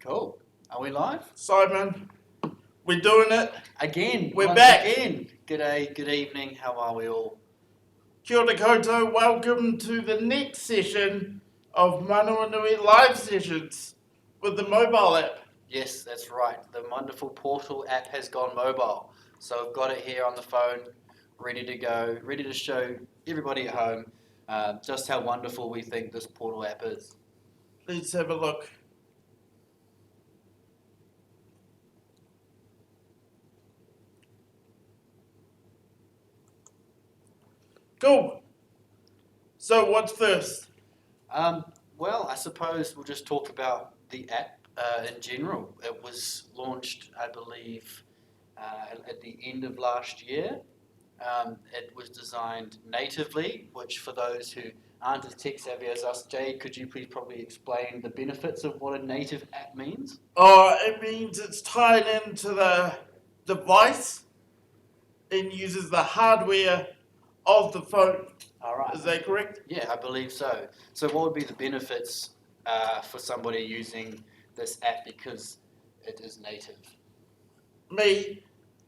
Cool. Are we live? Simon, we're doing it. Again. We're once back. Again. Good day, good evening. How are we all? Kia ora koutou. Welcome to the next session of Manawanui live sessions with the mobile app. Yes, that's right. The wonderful Portal app has gone mobile. So I've got it here on the phone, ready to go, ready to show everybody at home just how wonderful we think this Portal app is. Let's have a look. Cool. So what's first? Well, I suppose we'll just talk about the app in general. It was launched, I believe, at the end of last year. It was designed natively, which for those who aren't as tech savvy as us, Jade, could you please probably explain the benefits of what a native app means? It means it's tied into the device and uses the hardware of the phone. All right. Is that correct? Yeah, I believe so. So what would be the benefits for somebody using this app because it is native? Me,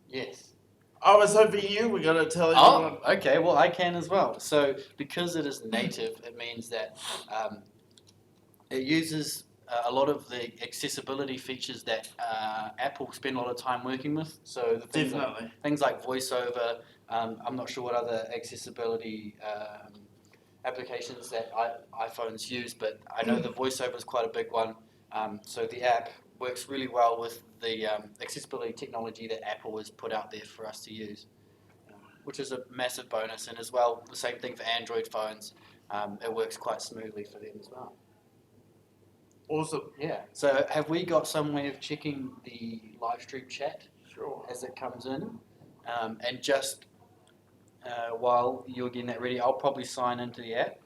Yes. I was hoping you were going to tell everyone. Oh, okay. Well, I can as well. So because it is native, it means that it uses a lot of the accessibility features that Apple spend a lot of time working with. So the things like VoiceOver. I'm not sure what other accessibility applications that iPhones use, but I know the VoiceOver is quite a big one. So the app works really well with the accessibility technology that Apple has put out there for us to use, which is a massive bonus. And as well, the same thing for Android phones. It works quite smoothly for them as well. Awesome. Yeah. So have we got some way of checking the live stream chat Sure. as it comes in? And just while you're getting that ready, I'll probably sign into the app.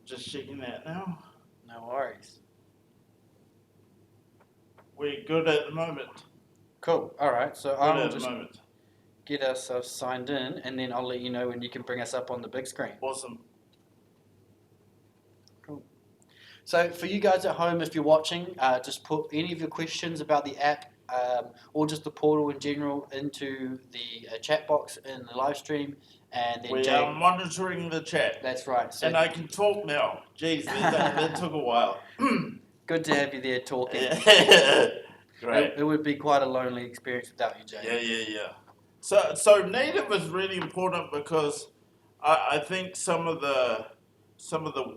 Just checking that now. No worries. We're good at the moment. Cool. All right. So Good I'll at the just moment. get ourselves signed in, and then I'll let you know when you can bring us up on the big screen. Awesome. Cool. So for you guys at home, if you're watching, just put any of your questions about the app or just the portal in general into the chat box in the live stream, and then We are monitoring the chat. That's right. So and I can talk now. Jeez, that took a while. Good to have you there talking. Great. It would be quite a lonely experience without you, Jay. Yeah. So native is really important because I think some of the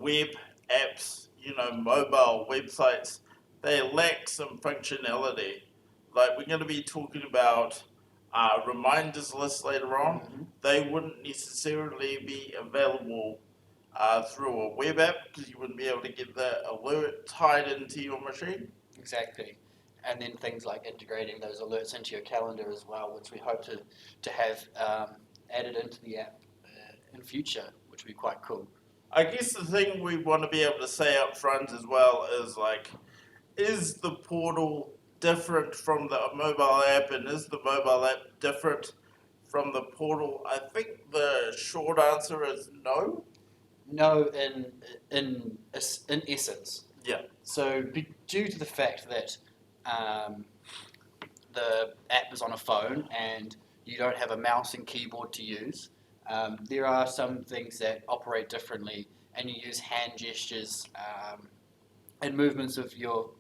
web apps, mobile websites, they lack some functionality. Like we're going to be talking about reminders lists later on. Mm-hmm. They wouldn't necessarily be available through a web app because you wouldn't be able to get the alert tied into your machine. Exactly. And then things like integrating those alerts into your calendar as well, which we hope to have added into the app in future, which would be quite cool. I guess the thing we want to be able to say up front as well is the portal different from the mobile app, and is the mobile app different from the portal? I think the short answer is no. No, in essence. Yeah. So due to the fact that the app is on a phone and you don't have a mouse and keyboard to use, there are some things that operate differently, and you use hand gestures and movements of your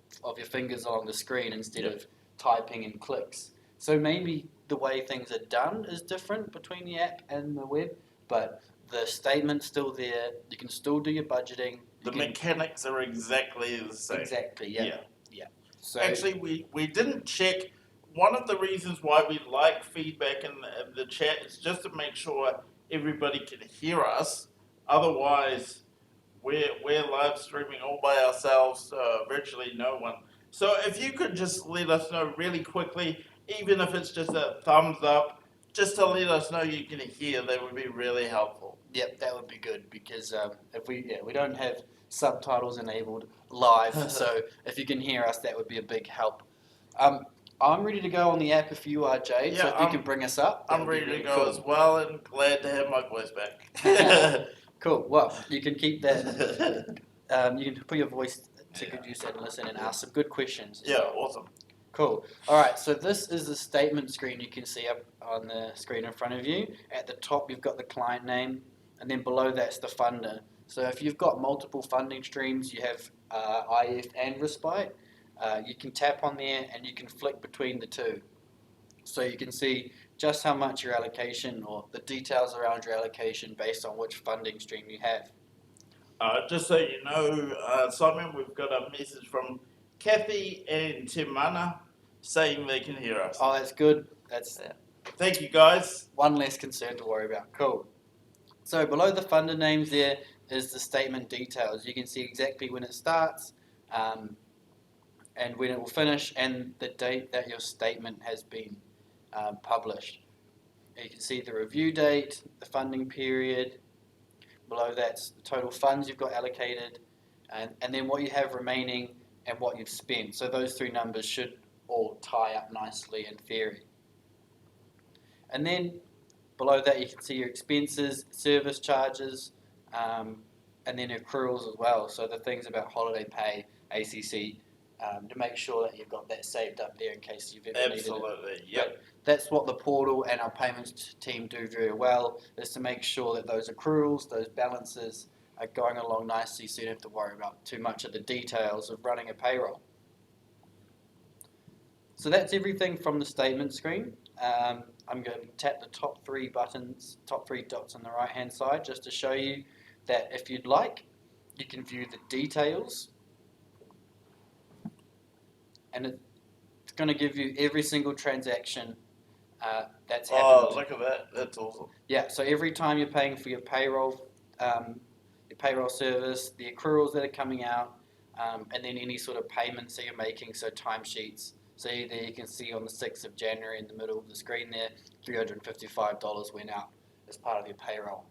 fingers along the screen instead of typing and clicks. So maybe the way things are done is different between the app and the web, but the statement's still there. You can still do your budgeting. The mechanics are exactly the same. Exactly, yeah. So actually, we didn't check. One of the reasons why we like feedback in the chat is just to make sure everybody can hear us. Otherwise, we're live streaming all by ourselves, virtually no one. So if you could just let us know really quickly, even if it's just a thumbs up, just to let us know you can hear, that would be really helpful. Yep, that would be good because if we don't have subtitles enabled live, so if you can hear us, that would be a big help. I'm ready to go on the app if you are, Jade. Yeah, so if you can bring us up, I'm ready to go as well, and glad to have my voice back. Cool. Well, you can keep that. You can put your voice So you could use that and listen and ask some good questions. Yeah, awesome. Cool. All right, so this is the statement screen you can see up on the screen in front of you. At the top, you've got the client name, and then below that's the funder. So if you've got multiple funding streams, you have IF and Respite, you can tap on there and you can flick between the two. So you can see just how much your allocation or the details around your allocation based on which funding stream you have. Just so you know, Simon, we've got a message from Kathy and Timana saying they can hear us. Oh, that's good. That's Thank you, guys. one less concern to worry about. Cool. So below the funder names there is the statement details. You can see exactly when it starts and when it will finish and the date that your statement has been published. You can see the review date, the funding period. Below that's the total funds you've got allocated and then what you have remaining and what you've spent. So those three numbers should all tie up nicely in theory. And then below that you can see your expenses, service charges, and then accruals as well. So the things about holiday pay, ACC, to make sure that you've got that saved up there in case you've ever needed it. Absolutely, yep. That's what the portal and our payments team do very well, is to make sure that those accruals, those balances are going along nicely so you don't have to worry about too much of the details of running a payroll. So that's everything from the statement screen. I'm going to tap the top three buttons, top three dots on the right hand side just to show you that if you'd like, you can view the details and it's going to give you every single transaction that's happened. Oh, look at that. That's awesome. Yeah, so every time you're paying for your payroll service, the accruals that are coming out, and then any sort of payments that you're making, so timesheets. So there you can see on the 6th of January in the middle of the screen there, $355 went out as part of your payroll.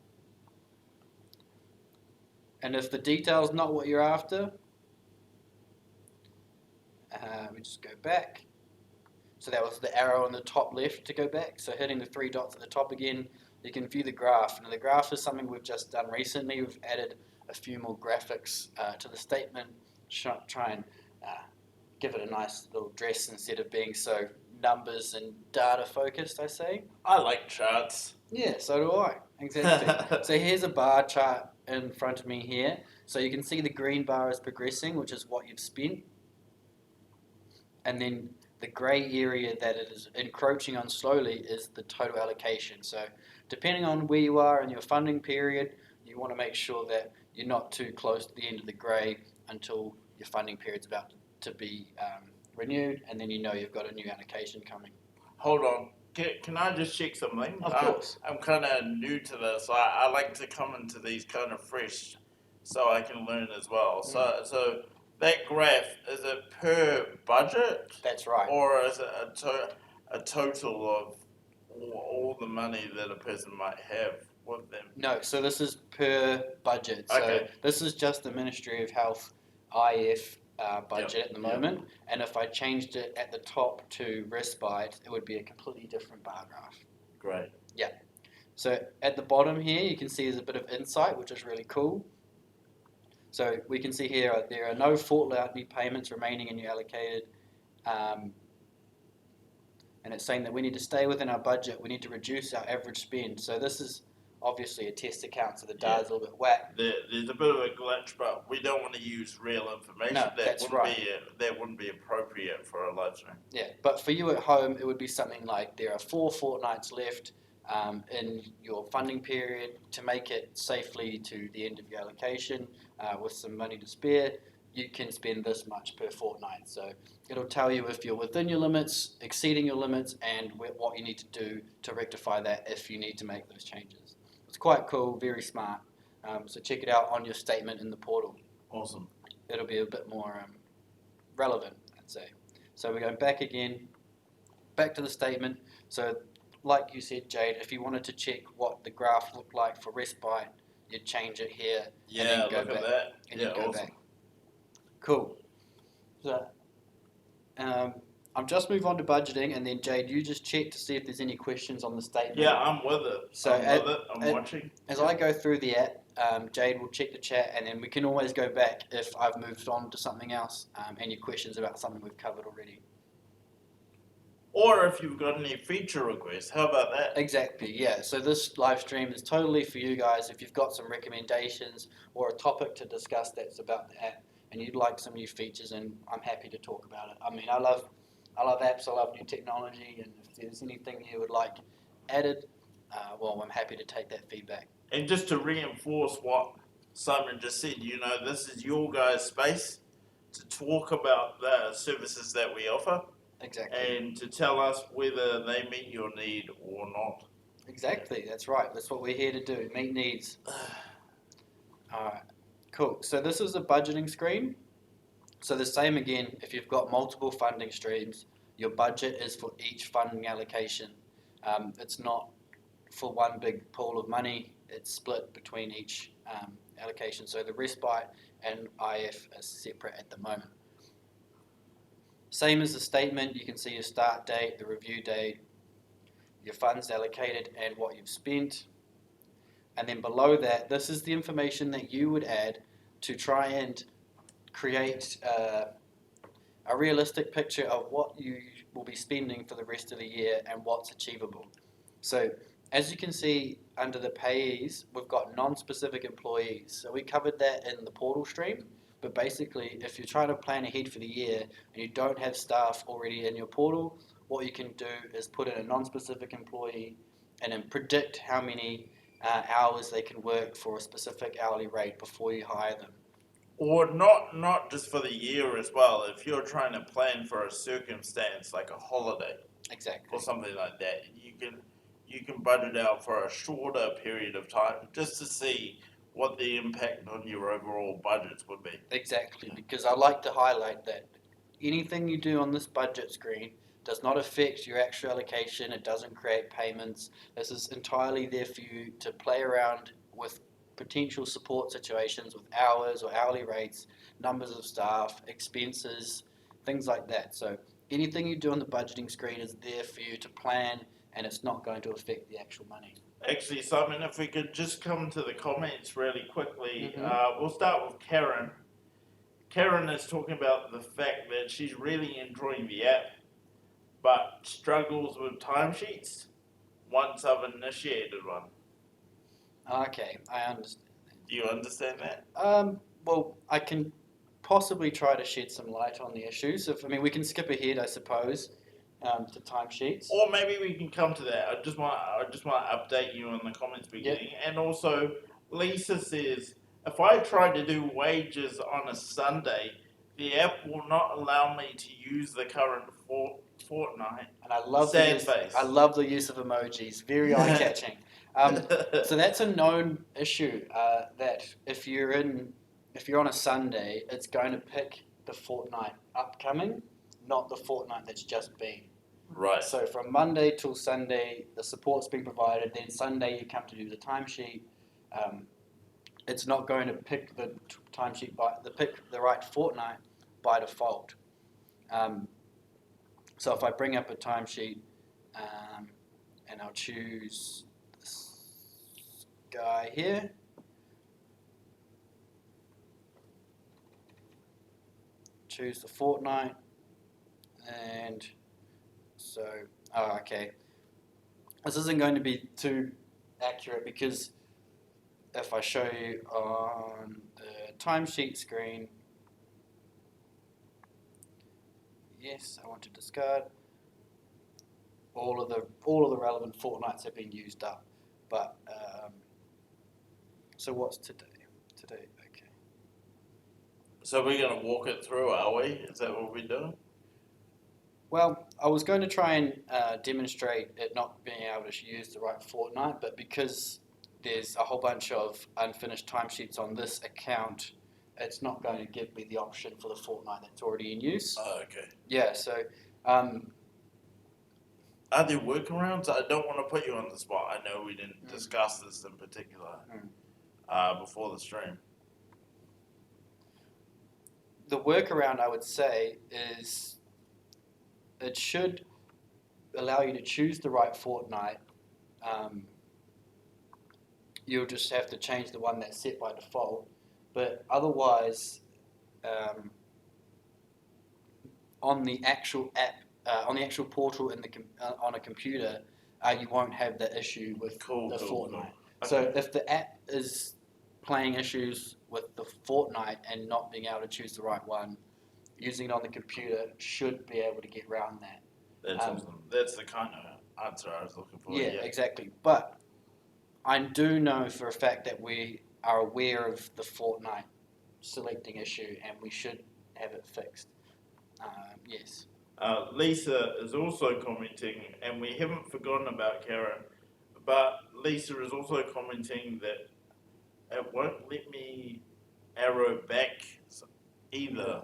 And if the detail's not what you're after, we just go back. So that was the arrow on the top left to go back. So hitting the three dots at the top again, you can view the graph. Now the graph is something we've just done recently. We've added a few more graphics to the statement, try and give it a nice little dress instead of being so numbers and data focused, I say. I like charts. Yeah, so do I. Exactly. So here's a bar chart in front of me here. So you can see the green bar is progressing, which is what you've spent. And then the grey area that it is encroaching on slowly is the total allocation. So depending on where you are in your funding period, you want to make sure that you're not too close to the end of the grey until your funding period's about to be renewed, and then you know you've got a new allocation coming. Hold on. Can I just check something? Of course. I'm kind of new to this. I like to come into these kind of fresh so I can learn as well. So that graph, is it per budget? That's right. Or is it a total of all the money that a person might have with them? No, so this is per budget. Okay. So this is just the Ministry of Health IF budget at the moment. And if I changed it at the top to Respite, it would be a completely different bar graph. Great. Yeah. So at the bottom here, you can see there's a bit of insight, which is really cool. So we can see here there are no fortnightly payments remaining in your allocated, and it's saying that we need to stay within our budget. We need to reduce our average spend. So this is obviously a test account, so the data's a little bit whack. There's a bit of a glitch, but we don't want to use real information. No, that's right. That wouldn't be appropriate for a live stream. Yeah, but for you at home, it would be something like there are 4 fortnights left in your funding period to make it safely to the end of your allocation with some money to spare. You can spend this much per fortnight. So it'll tell you if you're within your limits, exceeding your limits, and what you need to do to rectify that if you need to make those changes. It's quite cool, very smart. So check it out on your statement in the portal. Awesome. It'll be a bit more relevant, I'd say. So we're going back again, back to the statement. So like you said, Jade, if you wanted to check what the graph looked like for Respite, you'd change it here. Yeah, and then go look back, at that. and Yeah, then go awesome. back. Cool. So I'll just move on to budgeting, and then Jade, you just check to see if there's any questions on the statement. Yeah, I'm with it. So I'm watching. As I go through the app, Jade will check the chat, and then we can always go back if I've moved on to something else. Any questions about something we've covered already. Or if you've got any feature requests, how about that? Exactly, yeah. So this live stream is totally for you guys. If you've got some recommendations or a topic to discuss that's about the app, and you'd like some new features, and I'm happy to talk about it. I mean, I love apps. I love new technology, and if there's anything you would like added, well, I'm happy to take that feedback. And just to reinforce what Simon just said, this is your guys' space to talk about the services that we offer Exactly. and to tell us whether they meet your need or not. Exactly. That's right. That's what we're here to do. Meet needs. All right. Cool. So this is a budgeting screen. So the same again, if you've got multiple funding streams, your budget is for each funding allocation. It's not for one big pool of money. It's split between each allocation. So the respite and IF are separate at the moment. Same as the statement, you can see your start date, the review date, your funds allocated, and what you've spent. And then below that, this is the information that you would add to try and create a realistic picture of what you will be spending for the rest of the year and what's achievable. So as you can see under the payees, we've got non-specific employees. So we covered that in the portal stream, but basically if you're trying to plan ahead for the year and you don't have staff already in your portal, what you can do is put in a non-specific employee and then predict how many hours they can work for a specific hourly rate before you hire them. Or not just for the year as well. If you're trying to plan for a circumstance like a holiday Exactly. or something like that, you can budget out for a shorter period of time just to see what the impact on your overall budgets would be. Exactly, because I like to highlight that anything you do on this budget screen does not affect your actual allocation. It doesn't create payments. This is entirely there for you to play around with potential support situations with hours or hourly rates, numbers of staff, expenses, things like that. So anything you do on the budgeting screen is there for you to plan, and it's not going to affect the actual money. Actually, Simon, if we could just come to the comments really quickly, Mhm. we'll start with Karen. Karen is talking about the fact that she's really enjoying the app, but struggles with timesheets once I've initiated one. Okay, I understand. Do you understand that? Well, I can possibly try to shed some light on the issues. We can skip ahead, I suppose, to timesheets. Or maybe we can come to that. I just want to update you on the comments we're Yep. getting. And also, Lisa says, if I try to do wages on a Sunday, the app will not allow me to use the current fortnight. And I love Sad the use, face. I love the use of emojis. Very eye catching. So that's a known issue. That if you're on a Sunday, it's going to pick the fortnight upcoming, not the fortnight that's just been. Right. So from Monday till Sunday, the support's been provided. Then Sunday, you come to do the timesheet. It's not going to pick the timesheet pick the right fortnight by default. So if I bring up a timesheet, and I'll choose this guy here. Choose the fortnight, and so, okay. This isn't going to be too accurate because if I show you on the timesheet screen, yes, I want to discard. All of the relevant fortnights have been used up, but so what's today? Today, okay. So we're going to walk it through, are we? Is that what we're doing? Well, I was going to try and demonstrate it not being able to use the right fortnight, but because there's a whole bunch of unfinished timesheets on this account, it's not going to give me the option for the fortnight that's already in use. Oh, okay. Yeah, so are there workarounds? I don't want to put you on the spot. I know we didn't discuss this in particular before the stream. The workaround, I would say, is it should allow you to choose the right fortnight you'll just have to change the one that's set by default. But otherwise, um, on the actual app, on the actual portal on a computer, you won't have that issue with the Fortnite. So Okay. if the app is playing issues with the Fortnite and not being able to choose the right one, using it on the computer should be able to get around that. That's awesome. That's the kind of answer I was looking for. Yeah, exactly. But I do know for a fact that we are aware of the Fortnite selecting issue and we should have it fixed. Yes. Lisa is also commenting, and we haven't forgotten about Karen, but Lisa is also commenting that it won't let me arrow back either.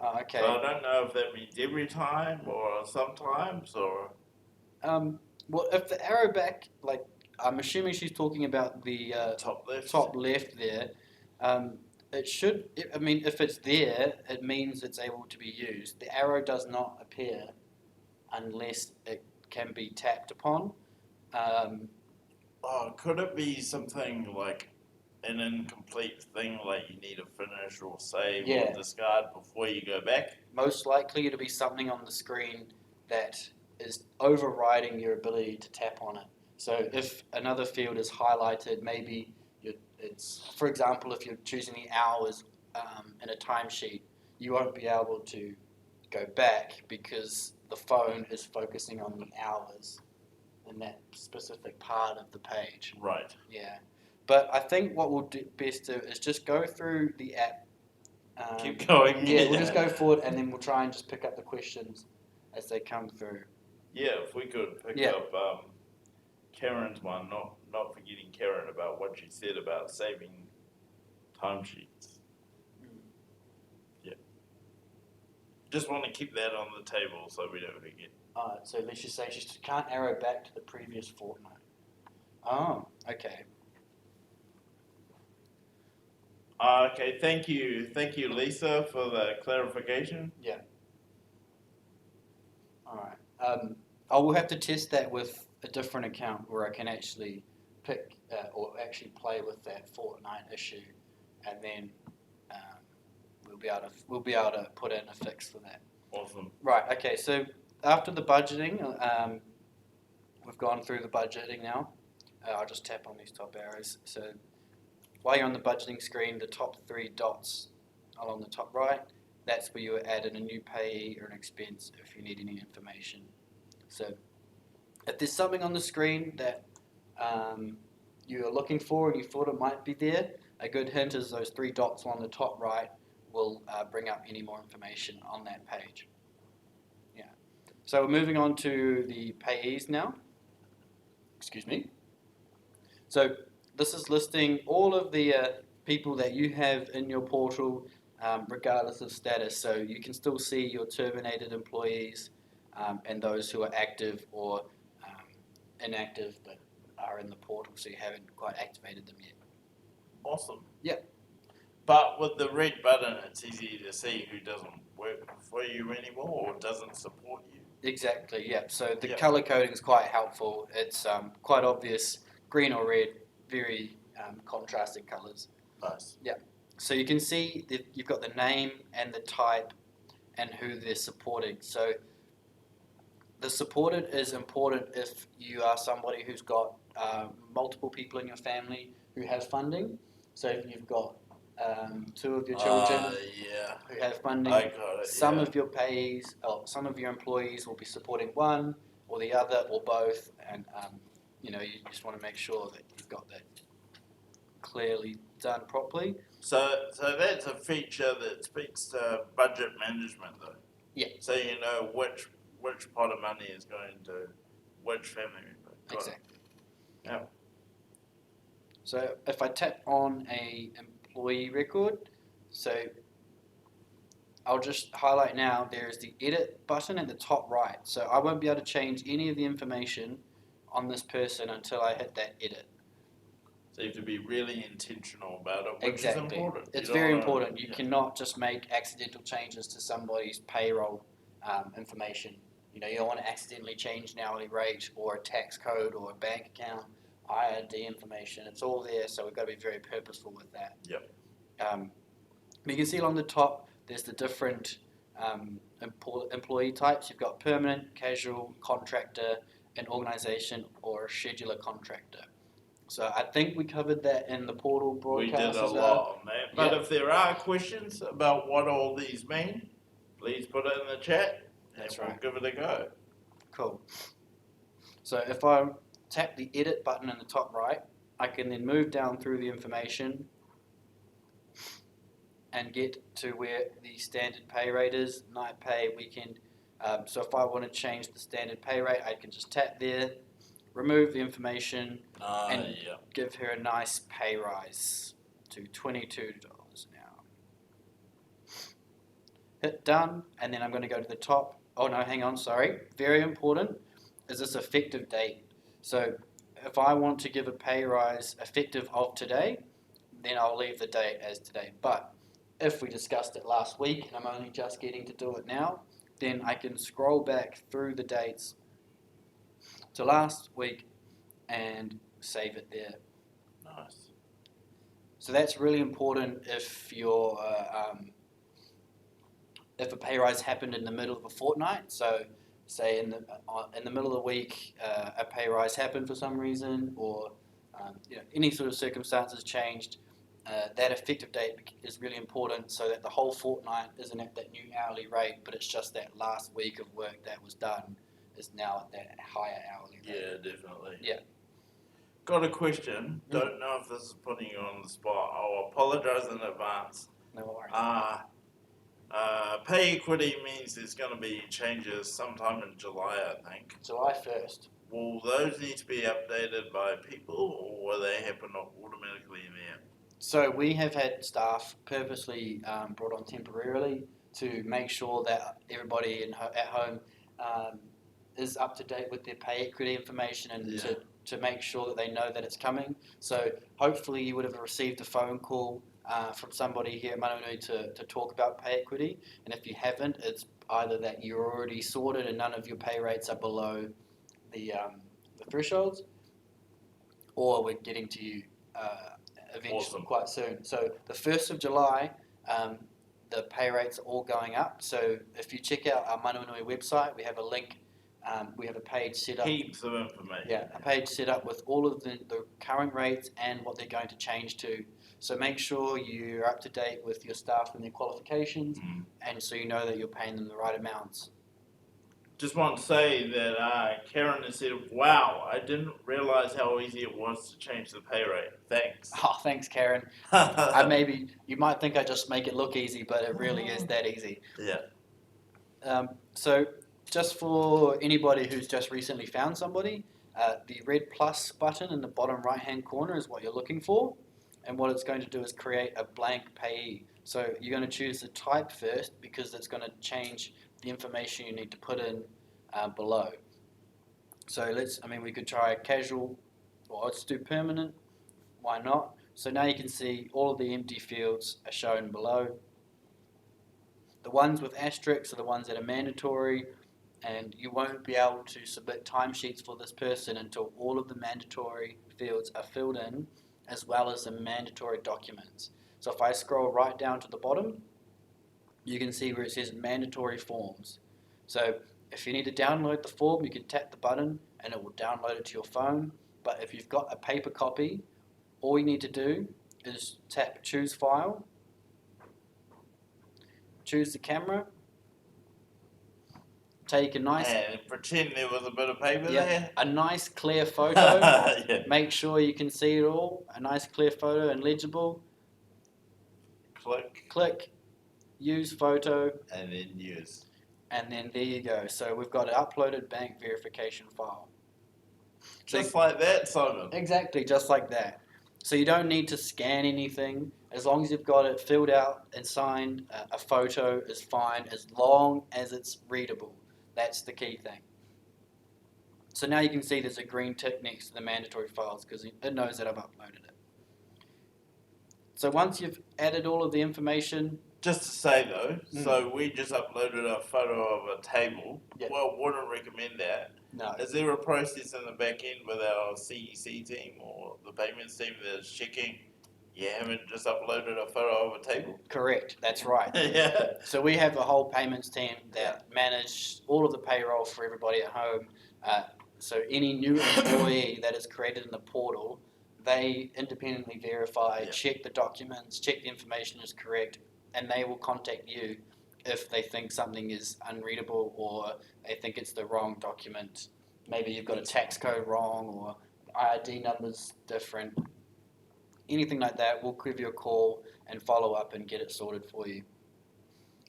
Okay. So I don't know if that means every time or sometimes or. Well, if the arrow back, like, I'm assuming she's talking about the Top left. top left there. It should. I mean, if it's there, it means it's able to be used. The arrow does not appear unless it can be tapped upon. Um, Oh, could it be something like an incomplete thing, like you need to finish or save Yeah. or discard before you go back? Most likely, it'll be something on the screen that is overriding your ability to tap on it. So if another field is highlighted, maybe it's, for example, if you're choosing the hours in a timesheet, you won't be able to go back because the phone is focusing on the hours in that specific part of the page. Right. Yeah. But I think what we'll do best do is just go through the app. Keep going. Yeah, we'll just go forward and then we'll try and just pick up the questions as they come through. Yeah, if we could pick Yeah. up Karen's one, not forgetting Karen about what she said about saving timesheets. Yeah. Just want to keep that on the table so we don't forget. So let's just say she can't arrow back to the previous fortnight. Oh, okay. Okay, thank you, Lisa, for the clarification. Yeah. All right. I will have to test that with a different account where I can actually pick or actually play with that Fortnite issue, and then we'll be able to put in a fix for that. Awesome. Right. Okay. So after the budgeting, we've gone through the budgeting now. I'll just tap on these top arrows. So while you're on the budgeting screen, the top three dots along the top right, that's where you add in a new payee or an expense if you need any information. So if there's something on the screen that you're looking for and you thought it might be there, a good hint is those three dots on the top right will bring up any more information on that page. Yeah. So we're moving on to the payees now. Excuse me. So this is listing all of the people that you have in your portal, regardless of status. So you can still see your terminated employees and those who are active or inactive but are in the portal, so you haven't quite activated them yet. Awesome. Yeah. But with the red button, it's easy to see who doesn't work for you anymore or doesn't support you. Exactly, yeah. So the Yep. color coding is quite helpful. It's quite obvious, green or red, very contrasting colors. Nice. Yeah. So you can see that you've got the name and the type and who they're supporting. So the supported is important if you are somebody who's got multiple people in your family who have funding. So if you've got two of your children Yeah. who have funding, I got it. some of your payees or some of your employees will be supporting one or the other or both, and you just want to make sure that you've got that clearly done properly. So that's a feature that speaks to budget management, though. Yeah. So you know which pot of money is going to which family member. Exactly. Yeah. So if I tap on a employee record, so I'll just highlight now, there's the edit button at the top right. So I won't be able to change any of the information on this person until I hit that edit. So you have to be really intentional about it, which is important. It's very important. You cannot just make accidental changes to somebody's payroll information. You don't want to accidentally change an hourly rate or a tax code or a bank account IRD information. It's all there, so we've got to be very purposeful with that. Yep. You can see along the top, there's the different employee types. You've got permanent, casual, contractor, an organisation, or a scheduler contractor. So I think we covered that in the portal We broadcast did a as well. lot on that. But Yep. if there are questions about what all these mean, please put it in the chat That's and right. we'll give it a go. Cool. So if I tap the edit button in the top right, I can then move down through the information and get to where the standard pay rate is, night pay, weekend. So if I want to change the standard pay rate, I can just tap there, remove the information, and Yeah. give her a nice pay rise to $22 an hour. Hit done, and then I'm going to go to the top. Oh no, hang on, sorry. Very important is this effective date. So if I want to give a pay rise effective of today, then I'll leave the date as today. But if we discussed it last week and I'm only just getting to do it now, then I can scroll back through the dates to last week and save it there. Nice. So that's really important if you're if a pay rise happened in the middle of a fortnight. So say in the middle of the week a pay rise happened for some reason, or any sort of circumstances changed. That effective date is really important so that the whole fortnight isn't at that new hourly rate, but it's just that last week of work that was done is now at that higher hourly rate. Yeah, definitely. Yeah. Got a question. Don't know if this is putting you on the spot. I'll apologise in advance. No worries. Pay equity means there's going to be changes sometime in July, I think. July 1st. Will those need to be updated by people, or will they happen automatically there? So we have had staff purposely brought on temporarily to make sure that everybody at home is up to date with their pay equity information, and to make sure that they know that it's coming. So hopefully you would have received a phone call from somebody here at Manawanui to talk about pay equity, and if you haven't, it's either that you're already sorted and none of your pay rates are below the thresholds, or we're getting to you eventually. Awesome. Quite soon. So the 1st of July, the pay rates are all going up. So if you check out our Manawanui website, we have a link. We have a page set up. Heaps of information. Yeah, a page set up with all of the current rates and what they're going to change to. So make sure you're up to date with your staff and their qualifications, and so you know that you're paying them the right amounts. Just want to say that Karen has said, wow, I didn't realise how easy it was to change the pay rate. Thanks. Oh, thanks, Karen. You might think I just make it look easy, but it really is that easy. Yeah. So just for anybody who's just recently found somebody, the red plus button in the bottom right-hand corner is what you're looking for. And what it's going to do is create a blank payee. So you're going to choose the type first because it's going to change the information you need to put in below. So we could try casual, or let's do permanent. Why not? So now you can see all of the empty fields are shown below. The ones with asterisks are the ones that are mandatory, and you won't be able to submit timesheets for this person until all of the mandatory fields are filled in, as well as the mandatory documents. So if I scroll right down to the bottom, you can see where it says mandatory forms. So if you need to download the form, you can tap the button and it will download it to your phone. But if you've got a paper copy, all you need to do is tap choose file, choose the camera, take a nice... And pretend there was a bit of paper there. A nice clear photo. Yeah. Make sure you can see it all. A nice clear photo and legible. Click. Use photo. And then use. And then there you go. So we've got an uploaded bank verification file. Just like that, Simon. Exactly, just like that. So you don't need to scan anything. As long as you've got it filled out and signed, a photo is fine as long as it's readable. That's the key thing. So now you can see there's a green tick next to the mandatory files because it knows that I've uploaded it. So once you've added all of the information, Just to say though, Mm. so we just uploaded a photo of a table. Yeah. Well, wouldn't recommend that. No. Is there a process in the back end with our CEC team or the payments team that's checking you haven't just uploaded a photo of a table? Correct. That's right. Yeah. So we have a whole payments team that manage all of the payroll for everybody at home. So any new employee that is created in the portal, they independently verify, Yeah. check the documents, check the information is correct, and they will contact you if they think something is unreadable or they think it's the wrong document. Maybe you've got a tax code wrong or ID number's different. Anything like that, we'll give you a call and follow up and get it sorted for you.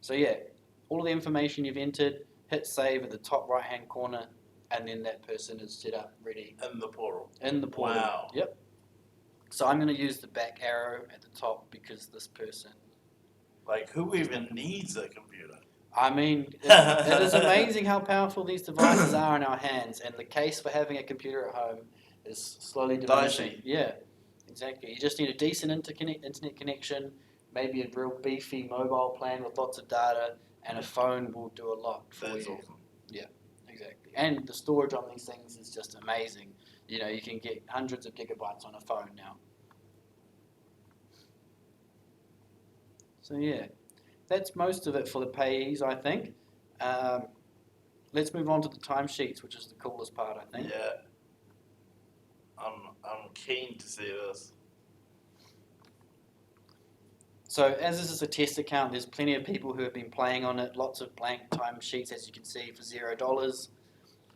So yeah, all of the information you've entered, hit save at the top right hand corner, and then that person is set up ready In the portal. in the portal. Wow. Yep. So I'm going to use the back arrow at the top because this person. Like, who even needs a computer? I mean, it is amazing how powerful these devices are in our hands, and the case for having a computer at home is slowly diminishing. Dicey. Yeah, exactly. You just need a decent internet connection, maybe a real beefy mobile plan with lots of data, and a phone will do a lot for That's you. awesome. Exactly. And the storage on these things is just amazing. You know, you can get hundreds of gigabytes on a phone now. So yeah, that's most of it for the payees, I think. Let's move on to the timesheets, which is the coolest part, I think. Yeah. I'm keen to see this. So as this is a test account, there's plenty of people who have been playing on it. Lots of blank timesheets, as you can see, for $0.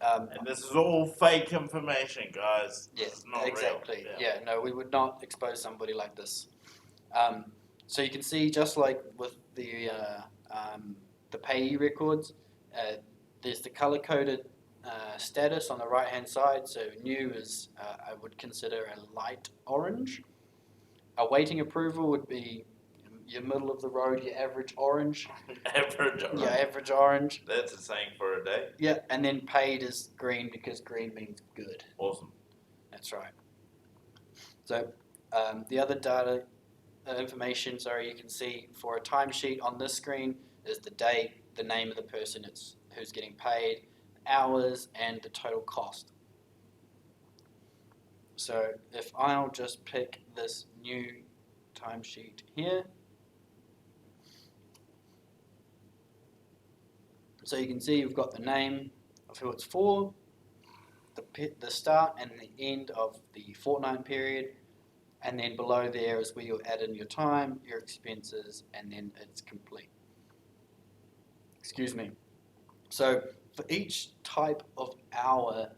And this is all fake information, guys. Yeah, This is not exactly. real. Yeah, no, we would not expose somebody like this. So you can see, just like with the payee records, there's the color-coded status on the right-hand side. So new is, I would consider a light orange. Awaiting approval would be your middle of the road, your average orange. Average. Yeah, average orange. That's a saying for a day. Yeah, and then paid is green because green means good. Awesome. That's right. So the other data information, you can see for a timesheet on this screen is the date, the name of the person who's getting paid, hours, and the total cost. So if I'll just pick this new timesheet here, so you can see you've got the name of who it's for, the start and the end of the fortnight period, and then below there is where you'll add in your time, your expenses, and then it's complete. Excuse me. So for each type of hour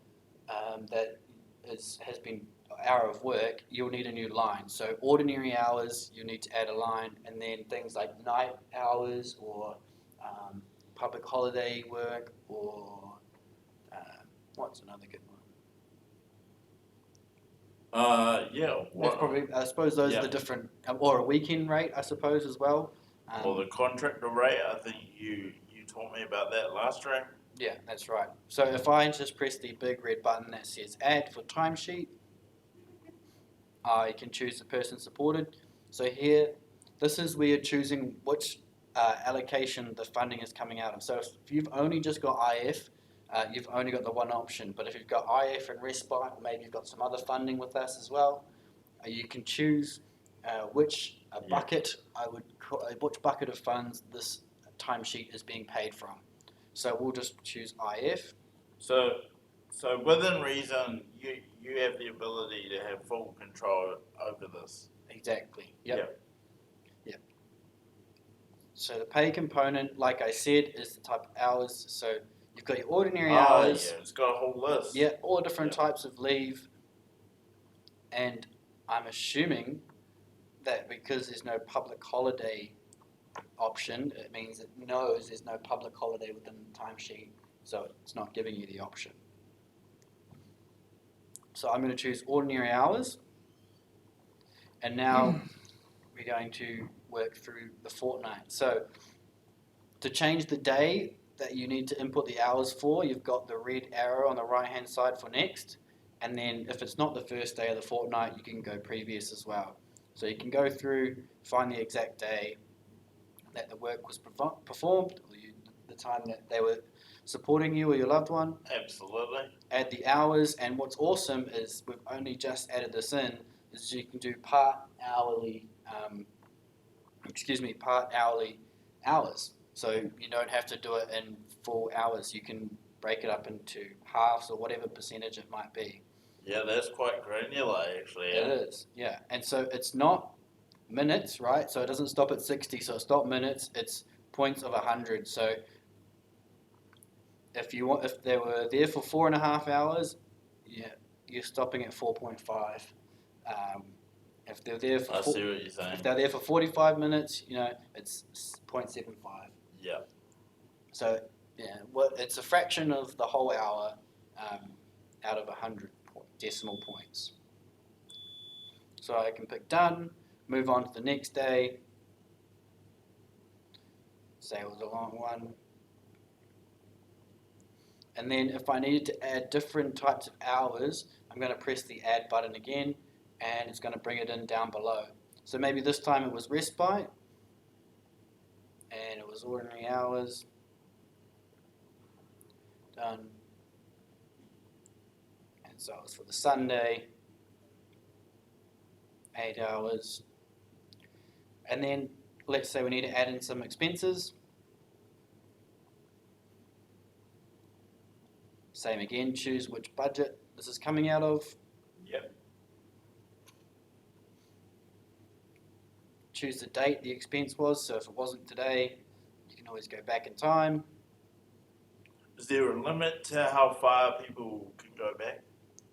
that has been hour of work, you'll need a new line. So ordinary hours, you need to add a line, and then things like night hours or public holiday work or what's another good one? Yeah. That's probably, I suppose those are the different, or a weekend rate, I suppose, as well. Or the contractor rate. I think you taught me about that last track. Yeah, that's right. So if I just press the big red button that says add for timesheet, I can choose the person supported. So here, this is where you're choosing which allocation the funding is coming out of. So if you've only just got IF, you've only got the one option. But if you've got IF and respite, or maybe you've got some other funding with us as well, you can choose which bucket which bucket of funds this timesheet is being paid from. So we'll just choose IF. So within reason, you have the ability to have full control over this. Exactly. Yep. So the pay component, like I said, is the type of hours. So you've got your ordinary hours. Yeah, it's got a whole list. Yeah, all different types of leave. And I'm assuming that because there's no public holiday option, it means it knows there's no public holiday within the timesheet, so it's not giving you the option. So I'm going to choose ordinary hours, and now we're going to work through the fortnight. So to change the day that you need to input the hours for, you've got the red arrow on the right hand side for next, and then if it's not the first day of the fortnight, you can go previous as well. So you can go through, find the exact day, that the work was performed, or the time that they were supporting you or your loved one. Absolutely. Add the hours, and what's awesome is we've only just added this in, is you can do part hourly hours. So you don't have to do it in full hours. You can break it up into halves or whatever percentage it might be. Yeah, that's quite granular, actually. It is, yeah. And so it's not minutes, right? So it doesn't stop at 60. So it's not minutes. It's points of 100. So if they were there for 4.5 hours, yeah, you're stopping at 4.5. Um, if they're there for I see what you're saying. if they're there for 45 minutes, it's 0.75. Yeah. So yeah, it's a fraction of the whole hour out of 100 decimal points. So I can pick done, move on to the next day. Say it was a long one. And then if I needed to add different types of hours, I'm going to press the add button again, and it's going to bring it in down below. So maybe this time it was respite, and it was ordinary hours. Done. And so it was for the Sunday, 8 hours. And then let's say we need to add in some expenses. Same again, choose which budget this is coming out of. Yep. Choose the date the expense was, so if it wasn't today, you can always go back in time. Is there a limit to how far people can go back?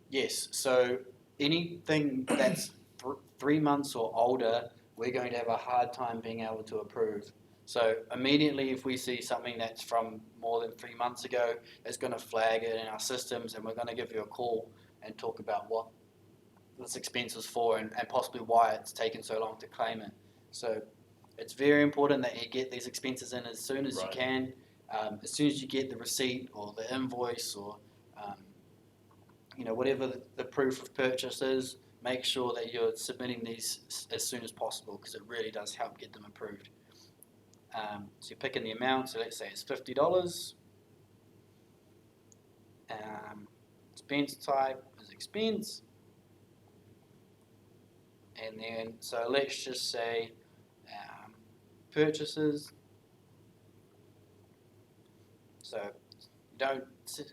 Yes, so anything that's 3 months or older, we're going to have a hard time being able to approve. So immediately if we see something that's from more than 3 months ago, it's going to flag it in our systems, and we're going to give you a call and talk about what this expense is for, and possibly why it's taken so long to claim it. So it's very important that you get these expenses in as soon as you can. As soon as you get the receipt or the invoice or whatever the proof of purchase is, make sure that you're submitting these as soon as possible, because it really does help get them approved. So you're picking the amount, so let's say it's $50. Expense type is expense. And then, so let's just say purchases. So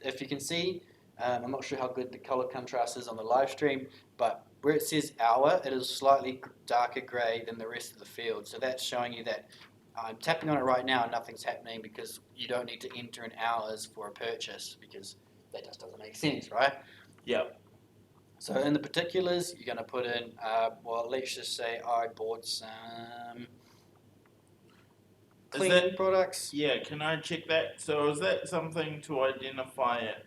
if you can see, I'm not sure how good the color contrast is on the live stream, but where it says hour, it is slightly darker gray than the rest of the field. So that's showing you that I'm tapping on it right now and nothing's happening, because you don't need to enter in hours for a purchase, because that just doesn't make sense, right? Yep. So in the particulars, you're going to put in, let's just say I bought some cleaning products. Yeah, can I check that? So is that something to identify it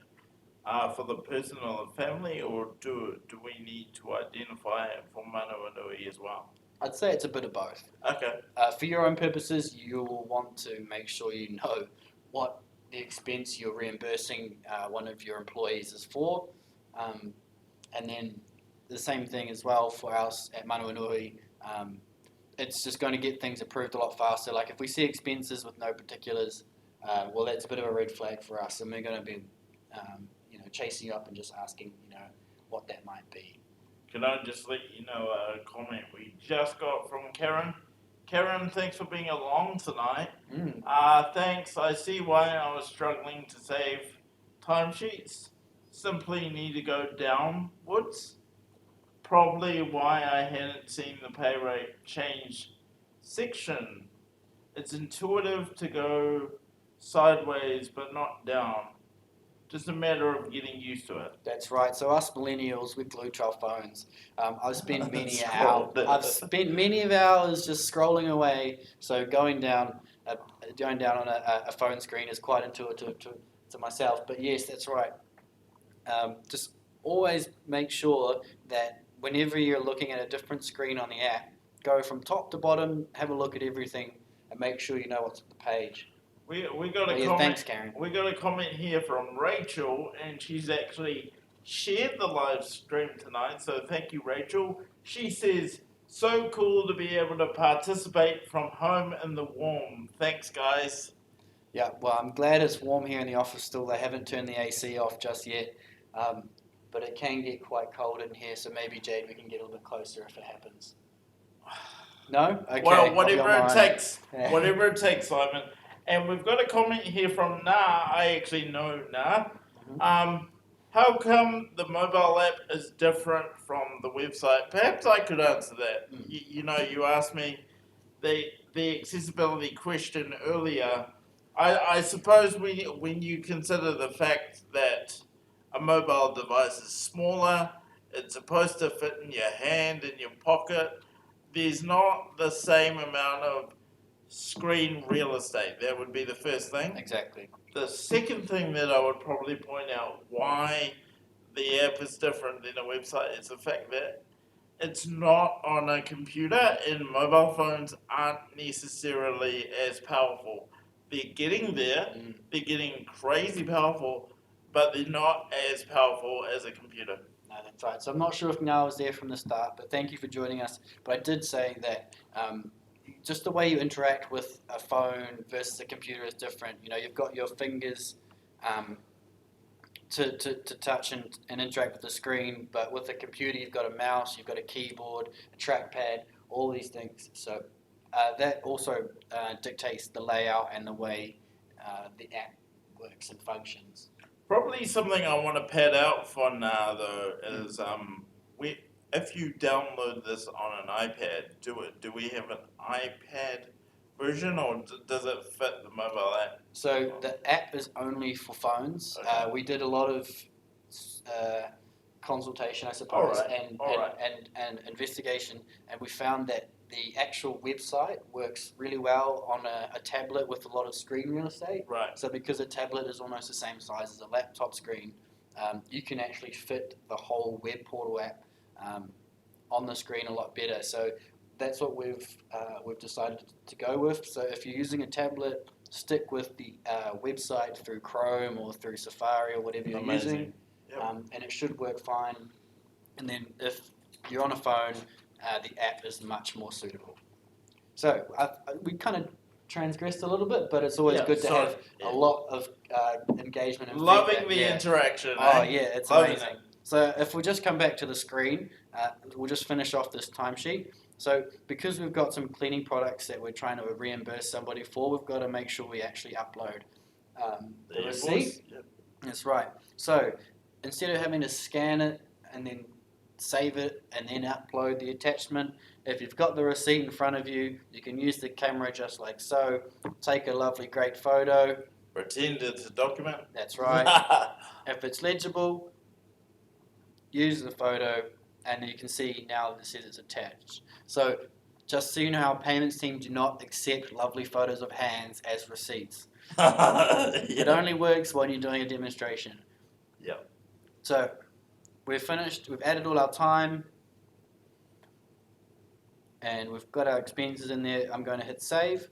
for the person or the family, or do we need to identify it for Manawanui as well? I'd say it's a bit of both. Okay. For your own purposes, you'll want to make sure you know what the expense you're reimbursing one of your employees is for. And then the same thing as well for us at Manawanui. It's just going to get things approved a lot faster. Like if we see expenses with no particulars, that's a bit of a red flag for us, and we're going to be, chasing you up and just asking, what that might be. Can I just let you know a comment we just got from Karen? Karen, thanks for being along tonight. Thanks. I see why I was struggling to save timesheets. Simply need to go downwards. Probably why I hadn't seen the pay rate change section. It's intuitive to go sideways but not down. Just a matter of getting used to it. That's right. So us millennials, we're glued to our phones. I've spent many hours just scrolling away. So going down on a phone screen is quite intuitive to myself. But yes, that's right. Just always make sure that whenever you're looking at a different screen on the app, go from top to bottom, have a look at everything, and make sure you know what's on the page. We got a comment. Thanks, Karen. We got a comment here from Rachel, and she's actually shared the live stream tonight. So thank you, Rachel. She says, So cool to be able to participate from home in the warm. Thanks, guys. Yeah, well, I'm glad it's warm here in the office still. They haven't turned the AC off just yet. But it can get quite cold in here, so maybe, Jade, we can get a little bit closer if it happens. No? Okay, Well, I'll be whatever on it mine. takes. Whatever it takes, Simon. And we've got a comment here from Na. I actually know Na. How come the mobile app is different from the website? Perhaps I could answer that. You know, you asked me the accessibility question earlier. I suppose when you consider the fact that a mobile device is smaller, it's supposed to fit in your hand, in your pocket, there's not the same amount of screen real estate. That would be the first thing. Exactly. The second thing that I would probably point out why the app is different than a website is the fact that it's not on a computer, and mobile phones aren't necessarily as powerful. They're getting there, they're getting crazy powerful, but they're not as powerful as a computer. No, that's right. So I'm not sure if Now was there from the start, but thank you for joining us. But I did say that just the way you interact with a phone versus a computer is different. You know, you've got your fingers um, to touch and interact with the screen, but with a computer, you've got a mouse, you've got a keyboard, a trackpad, all these things. So that also dictates the layout and the way the app works and functions. Probably something I want to pad out for now though is if you download this on an iPad, do we have an iPad version or does it fit the mobile app? So the app is only for phones. Okay. We did a lot of consultation, I suppose, Alright. and investigation, and we found that the actual website works really well on a tablet with a lot of screen real estate. Right. So because a tablet is almost the same size as a laptop screen, you can actually fit the whole web portal app on the screen a lot better. So that's what we've decided to go with. So if you're using a tablet, stick with the website through Chrome or through Safari or whatever you're using, Yep. and it should work fine. And then if you're on a phone, the app is much more suitable. So we kind of transgressed a little bit, but it's always good to have a lot of engagement and Loving feedback. the interaction. Oh eh? yeah, it's Loving amazing. it. So if we just come back to the screen, we'll just finish off this timesheet. So because we've got some cleaning products that we're trying to reimburse somebody for, we've got to make sure we actually upload the receipt. Yep. That's right. So instead of having to scan it and then save it and then upload the attachment, if you've got the receipt in front of you, you can use the camera just like so, take a lovely great photo. Pretend it's a document. That's right. If it's legible, use the photo, and you can see now that it says it's attached. So just so you know, our payments team do not accept lovely photos of hands as receipts. It only works when you're doing a demonstration. Yep. So we're finished. We've added all our time, and we've got our expenses in there. I'm going to hit save.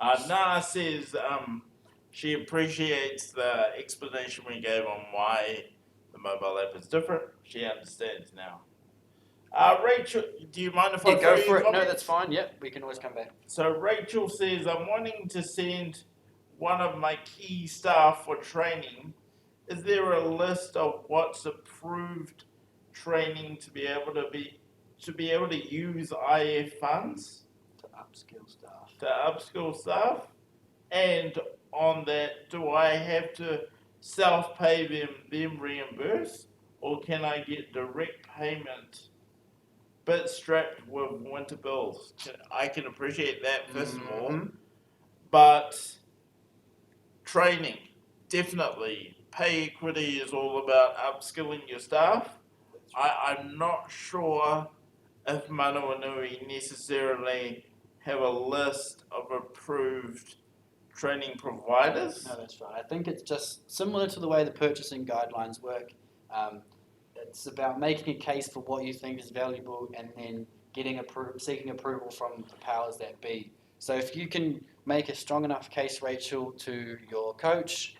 Nana says she appreciates the explanation we gave on why the mobile app is different. She understands now. Rachel, do you mind if I go throw for you it. No, comments? that's fine. Yep, we can always come back. So Rachel says, I'm wanting to send one of my key staff for training. Is there a list of what's approved training to be able to use IF funds To upskill staff. to upskill staff? And on that, do I have to self-pay them reimburse, or can I get direct payment but strapped with winter bills? I can appreciate that first of all, but training, definitely. Pay equity is all about upskilling your staff. I'm not sure if Manawanui necessarily have a list of approved training providers. No, that's right. I think it's just similar to the way the purchasing guidelines work. It's about making a case for what you think is valuable and then seeking approval from the powers that be. So if you can make a strong enough case, Rachel, to your coach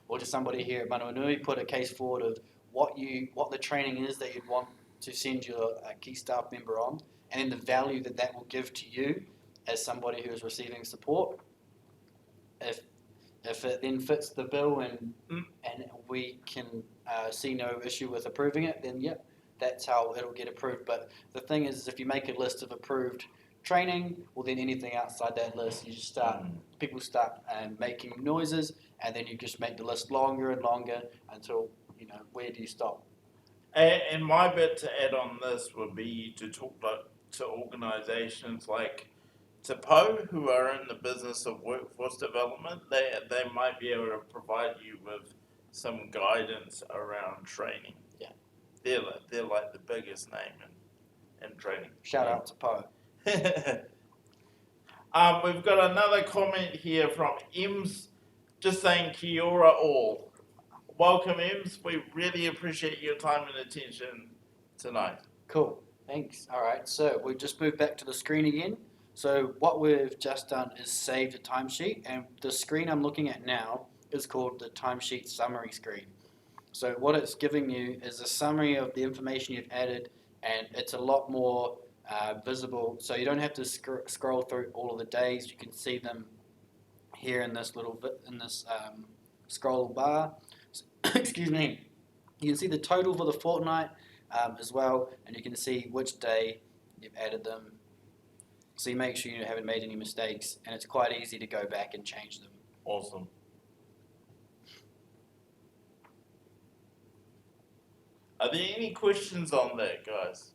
or to somebody here at Manawanui, put a case forward of what the training is that you'd want to send your key staff member on, and then the value that that will give to you as somebody who is receiving support. If it then fits the bill and we can see no issue with approving it, then yep, that's how it'll get approved. But the thing is if you make a list of approved training, well then anything outside that list, you just people start making noises, and then you just make the list longer and longer until, where do you stop? And my bit to add on this would be to talk to organisations like Tipo, who are in the business of workforce development. They might be able to provide you with some guidance around training. Yeah. They're like the biggest name in training. Shout out to Poe. We've got another comment here from Ems, just saying kia ora all. Welcome, Ems. We really appreciate your time and attention tonight. Cool, thanks. All right, so we just moved back to the screen again. So what we've just done is save the timesheet, and the screen I'm looking at now is called the timesheet summary screen. So what it's giving you is a summary of the information you've added, and it's a lot more visible. So you don't have to scroll through all of the days. You can see them here in this scroll bar. So, excuse me. You can see the total for the fortnight as well, and you can see which day you've added them. So you make sure you haven't made any mistakes, and it's quite easy to go back and change them. Awesome. Are there any questions on that, guys?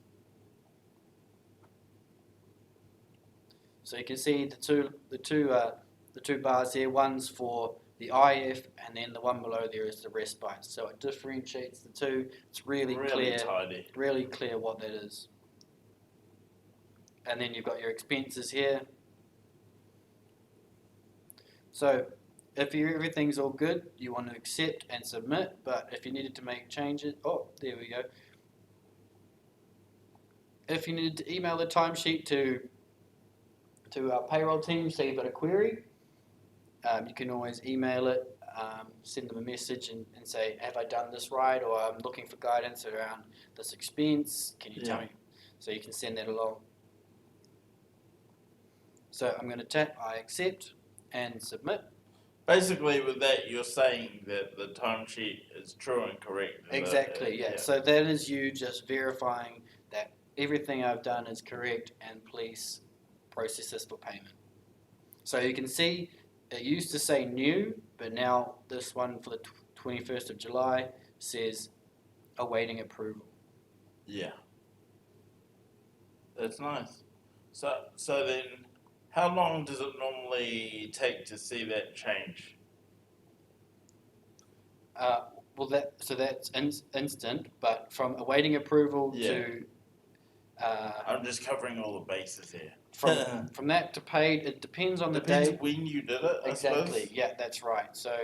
So you can see the two bars here. One's for the IF, and then the one below there is the respite. So it differentiates the two. It's really clear, tidy. really clear what that is. And then you've got your expenses here. So if everything's all good, you want to accept and submit. But if you needed to make changes, there we go. If you needed to email the timesheet to our payroll team, say you've got a query, you can always email it, send them a message and say, have I done this right? Or I'm looking for guidance around this expense. Can you tell me? So you can send that along. So I'm going to tap I accept and submit. Basically, with that, you're saying that the timesheet is true and correct. Exactly, yeah. So that is you just verifying that everything I've done is correct, and please process this for payment. So you can see it used to say new, but now this one for the 21st of July says awaiting approval. Yeah. That's nice. So then, how long does it normally take to see that change? That's instant, but from awaiting approval to I'm just covering all the bases here. From that to paid, it depends on the Depends day. when you did it, I Exactly, suppose. yeah, that's right. So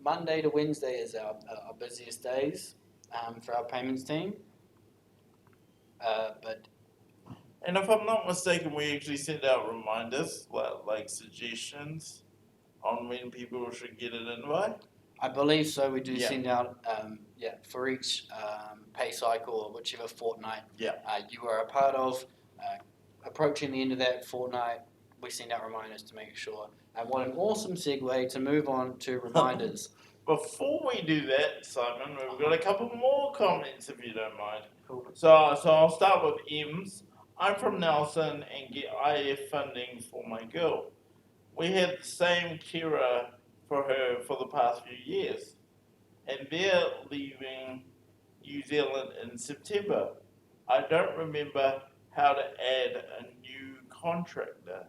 Monday to Wednesday is our busiest days for our payments team. And if I'm not mistaken, we actually send out reminders, like suggestions on when people should get it in by. I believe so. We do send out, for each pay cycle or whichever fortnight you are a part of. Approaching the end of that fortnight, we send out reminders to make sure. And what an awesome segue to move on to reminders. Before we do that, Simon, we've got a couple more comments, if you don't mind. Cool. So I'll start with Ems. I'm from Nelson and get IF funding for my girl. We had the same carer for her for the past few years, and they're leaving New Zealand in September. I don't remember how to add a new contractor.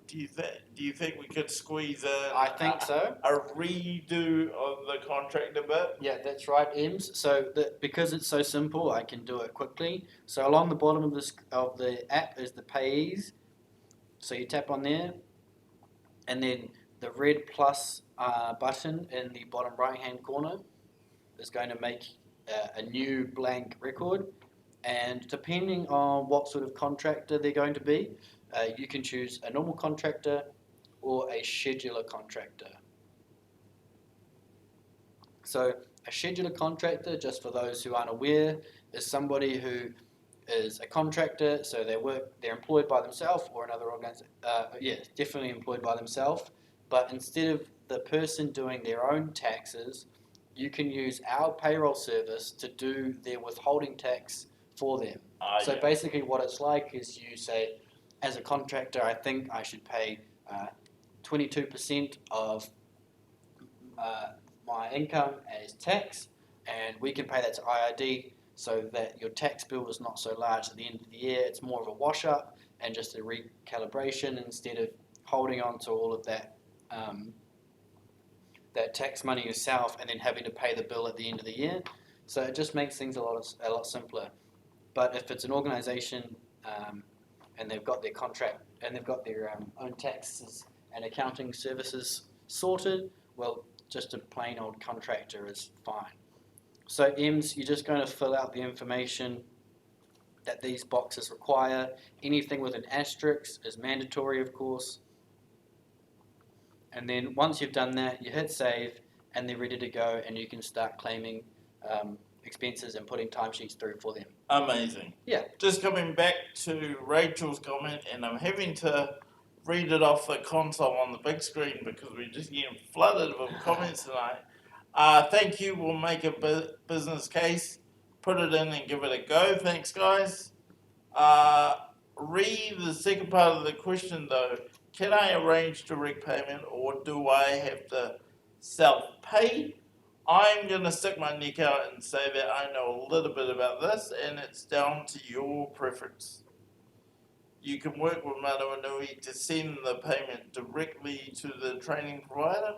Do you think we could squeeze in? I think so. A redo of the contractor bit? Yeah, that's right, Ems. So because it's so simple, I can do it quickly. So along the bottom of the app is the payees. So you tap on there, and then the red plus button in the bottom right-hand corner is going to make a new blank record. And depending on what sort of contractor they're going to be, you can choose a normal contractor or a scheduler contractor. So a scheduler contractor, just for those who aren't aware, is somebody who is a contractor, so they're employed by themselves or another organization. Definitely employed by themselves. But instead of the person doing their own taxes, you can use our payroll service to do their withholding tax for them. So Yeah. basically, what it's like is you say, as a contractor, I think I should pay 22% of uh, my income as tax, and we can pay that to IRD so that your tax bill is not so large at the end of the year. It's more of a wash up and just a recalibration instead of holding on to all of that tax money yourself and then having to pay the bill at the end of the year. So it just makes things a lot simpler. But if it's an organisation and they've got their contract and they've got their own taxes and accounting services sorted, well, just a plain old contractor is fine. So EMS, you're just going to fill out the information that these boxes require. Anything with an asterisk is mandatory, of course. And then once you've done that, you hit save and they're ready to go and you can start claiming expenses and putting timesheets through for them. Amazing. Yeah. Just coming back to Rachel's comment, and I'm having to read it off the console on the big screen because we're just getting flooded with comments tonight. Thank you. We'll make a business case, put it in, and give it a go. Thanks, guys. Read the second part of the question though. Can I arrange direct payment, or do I have to self-pay? I'm going to stick my neck out and say that I know a little bit about this, and it's down to your preference. You can work with Manawanui to send the payment directly to the training provider,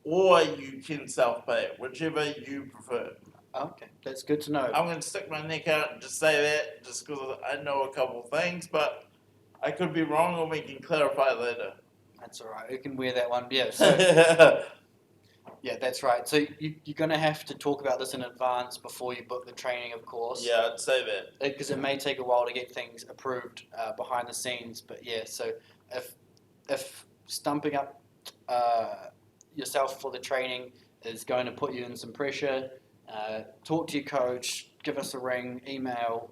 or you can self-pay it, whichever you prefer. Okay, that's good to know. I'm going to stick my neck out and just say that, just because I know a couple things, but I could be wrong, or we can clarify later. That's all right. You can wear that one. Yeah. So yeah, that's right. So you're going to have to talk about this in advance before you book the training, of course. Yeah, I'd say that. Because it may take a while to get things approved behind the scenes. But yeah, so if stumping up yourself for the training is going to put you in some pressure, talk to your coach, give us a ring, email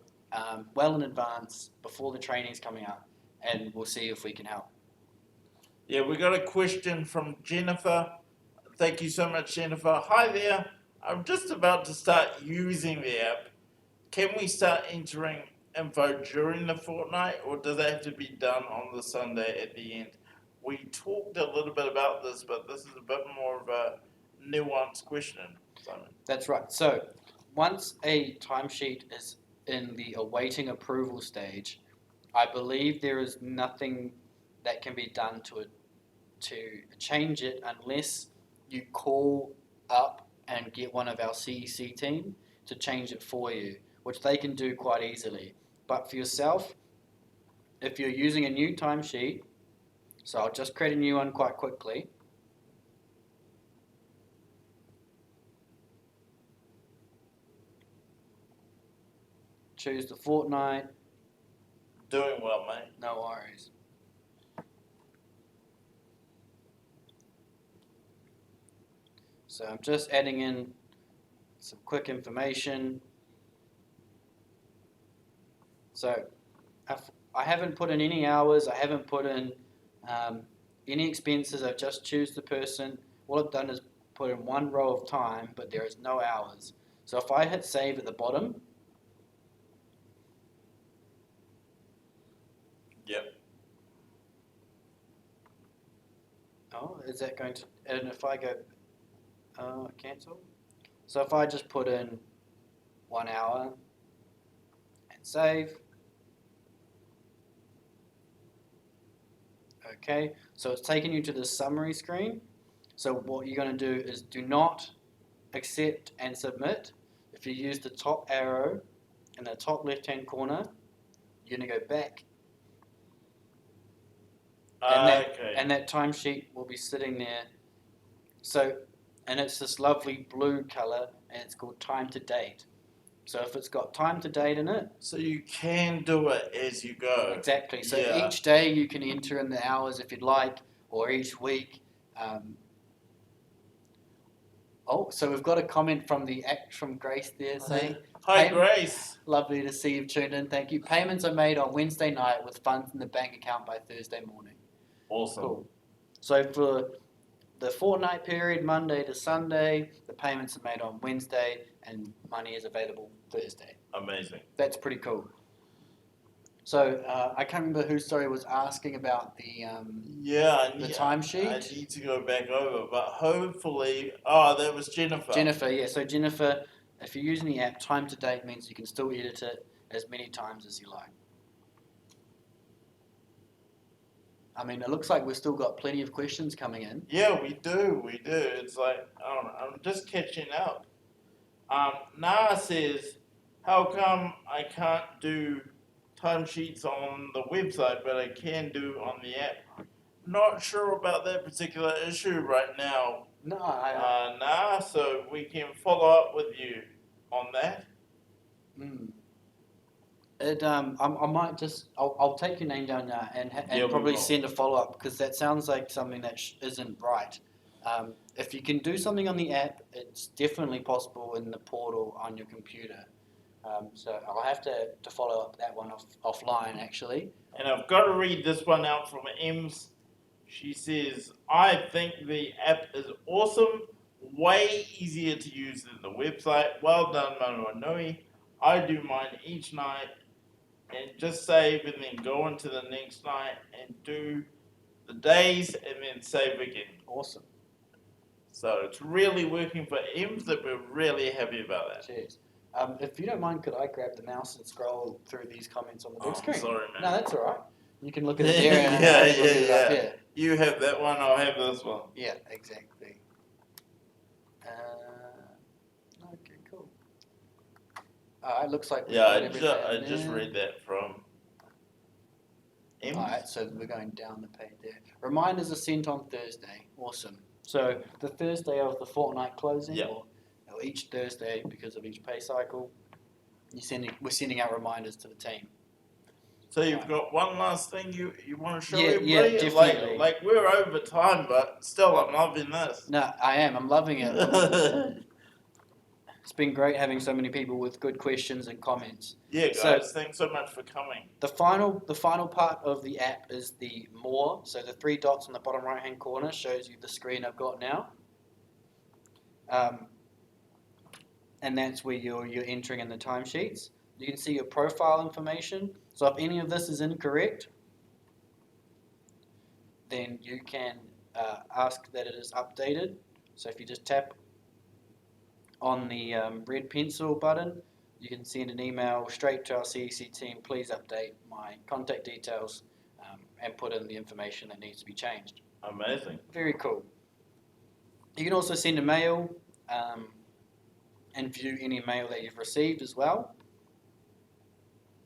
well in advance before the training's coming up, and we'll see if we can help. Yeah, we got a question from Jennifer. Thank you so much, Jennifer. Hi there. I'm just about to start using the app. Can we start entering info during the fortnight, or does that have to be done on the Sunday at the end? We talked a little bit about this, but this is a bit more of a nuanced question, Simon. That's right. So once a timesheet is in the awaiting approval stage, I believe there is nothing that can be done to change it unless you call up and get one of our CEC team to change it for you, which they can do quite easily. But for yourself, if you're using a new timesheet, so I'll just create a new one quite quickly. Choose the fortnight. Doing well, mate. No worries. So I'm just adding in some quick information. So I haven't put in any hours, I haven't put in any expenses, I've just choose the person. All I've done is put in one row of time, but there is no hours. So if I hit save at the bottom, Yep. oh, is that going to, and if I go cancel? So if I just put in 1 hour and save, okay, so it's taken you to the summary screen. So what you're going to do is do not accept and submit. If you use the top arrow in the top left hand corner, you're going to go back. And that timesheet will be sitting there. So, and it's this lovely blue color, and it's called time to date. So if it's got time to date in it, so you can do it as you go. Exactly. So Yeah. each day you can enter in the hours if you'd like, or each week. Oh, so we've got a comment from from Grace there saying, Hi, Pay- Grace. lovely to see you've tuned in. Thank you. Payments are made on Wednesday night with funds in the bank account by Thursday morning. Awesome. Cool. So for the fortnight period, Monday to Sunday, the payments are made on Wednesday and money is available Thursday. Amazing. That's pretty cool. So I can't remember who, sorry, was asking about the Yeah, I timesheet. need to go back over, but hopefully, that was Jennifer. Jennifer, yeah. So Jennifer, if you're using the app, time to date means you can still edit it as many times as you like. I mean, it looks like we've still got plenty of questions coming in. Yeah, we do. It's like, I don't know, I'm just catching up. Nah says, how come I can't do timesheets on the website, but I can do on the app? Not sure about that particular issue right now. No, So we can follow up with you on that. Mm. I might just, I'll take your name down now and Yeah, we probably will. send a follow up because that sounds like something that isn't right. If you can do something on the app, it's definitely possible in the portal on your computer. So I'll have to follow up that one offline actually. And I've got to read this one out from Ems. She says, I think the app is awesome, way easier to use than the website. Well done, Manawanui. I do mine each night and just save and then go into the next night and do the days and then save again. Awesome. So it's really working for Ems that we're really happy about that. Cheers. If you don't mind, could I grab the mouse and scroll through these comments on the big I'm screen? sorry, man. No, that's all right. You can look at it there and I'll look at it up here. You have that one, I'll have this one. Yeah, exactly. Okay, cool. It looks like we've got everything I just there. read that from Ems. Alright, so we're going down the page there. Reminders are sent on Thursday. Awesome. So the Thursday of the fortnight closing, Yep. or each Thursday because of each pay cycle, we're sending out reminders to the team. So you've got one last thing you want to show Yeah, everybody? definitely. Like we're over time, but still I'm loving this. No, I am. I'm loving it. It's been great having so many people with good questions and comments. Yeah, guys, So- thanks so much for coming. The final part of the app is the more. So the three dots on the bottom right hand corner shows you the screen I've got now. And that's where you're entering in the timesheets. You can see your profile information. So if any of this is incorrect, then you can ask that it is updated. So if you just tap on the red pencil button, you can send an email straight to our CEC team. Please update my contact details and put in the information that needs to be changed. Amazing. Very cool. You can also send a mail and view any mail that you've received as well.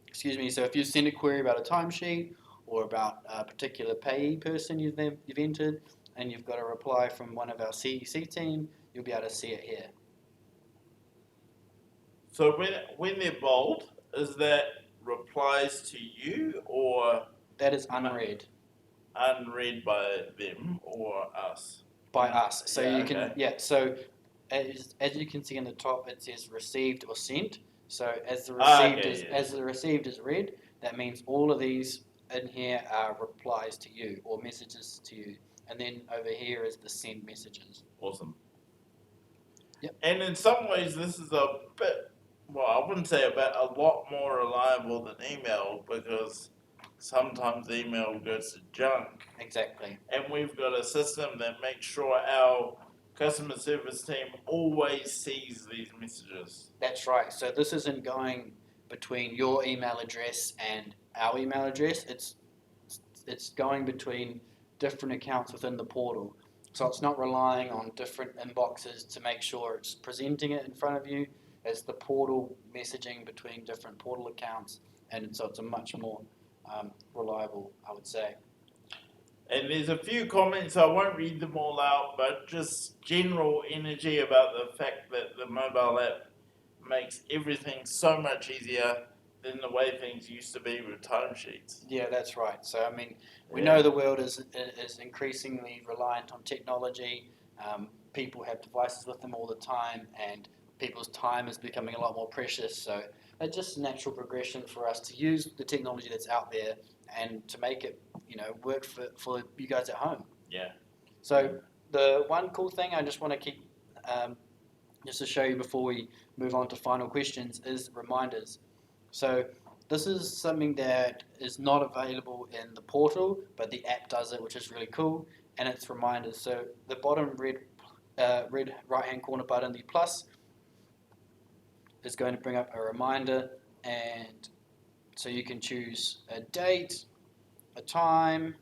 Excuse me. So if you send a query about a timesheet or about a particular payee person you've entered, and you've got a reply from one of our CEC team, you'll be able to see it here. So when they're bold, is that replies to you or That is unread unread by them or us? by us. So Yeah, you can, okay. So as you can see in the top, it says received or sent. So as the received is read, that means all of these in here are replies to you or messages to you, and then over here is the sent messages. Awesome. Yep. And in some ways, this is a bit, well, I wouldn't say a lot more reliable than email because sometimes email goes to junk. Exactly. And we've got a system that makes sure our customer service team always sees these messages. That's right. So this isn't going between your email address and our email address. It's going between different accounts within the portal. So it's not relying on different inboxes to make sure it's presenting it in front of you. It's the portal messaging between different portal accounts, and so it's a much more reliable, I would say. And there's a few comments, I won't read them all out, but just general energy about the fact that the mobile app makes everything so much easier than the way things used to be with timesheets. Yeah, that's right. So I mean, we know the world is increasingly reliant on technology. people have devices with them all the time, and people's time is becoming a lot more precious. So it's just a natural progression for us to use the technology that's out there and to make it, work for you guys at home. Yeah. So the one cool thing I just want to keep, just to show you before we move on to final questions, is reminders. So this is something that is not available in the portal, but the app does it, which is really cool. And it's reminders. So the bottom red right hand corner button, the plus, is going to bring up a reminder, and so you can choose a date, a time,